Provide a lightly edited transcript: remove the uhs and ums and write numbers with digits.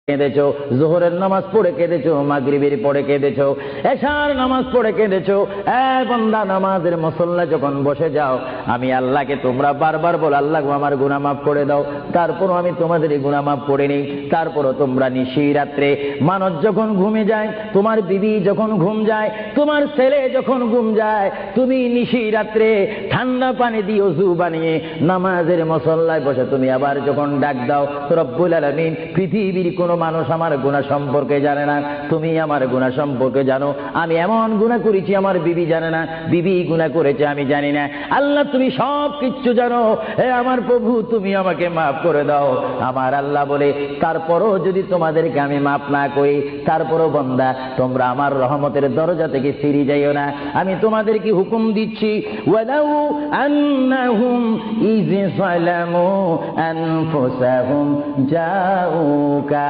কেঁদেছো, যোহরের নামাজ পড়ে কেঁদেছো, মাগরিবের পড়ে কেঁদেছো, এশার নামাজ পড়ে কেঁদেছো। বান্দা, নামাজের মুসল্লা যখন বসে যাও, আমি আল্লাহকে তোমরা বারবার বল, আল্লাহ আমার গুনাহ মাফ করে দাও। তারপরও আমি তোমাদের এই গুনাহ মাফ করে নিই। তারপরও তোমরা নিশি রাত্রে, মানুষ যখন ঘুমে যায়, তোমার বিবি যখন ঘুম যায়, তোমার ছেলে যখন ঘুম যায়, তুমি নিশি রাত্রে ঠান্ডা পানি দিয়ে ওযু বানিয়ে নামাজের মুসল্লায় বসে তুমি আবার যখন ডাক দাও, রব্বুল আলামিন, পৃথিবীর কোন মানুষ আমার গুনাহ সম্পর্কে জানে না, তুমি আমার গুনাহ সম্পর্কে জানো। আমি এমন গুনাহ করেছি আমার বিবি জানে না, বিবি গুনাহ করেছে আমি জানি না। আল্লাহ, তুমি সব কিচ্ছু জানো। হে আমার প্রভু, তুমি আমাকে মাফ করে দাও। আমার আল্লাহ বলে, তারপরও যদি তোমাদেরকে আমি মাফ না করি, তারপরও বান্দা তোমরা আমার রহমতের দরজা থেকে ফিরে যাইও না। আমি তোমাদেরকে হুকুম দিচ্ছি, ওয়ালাউ আন্নাহুম ইয যালামু আনফুসাহুম জাউকা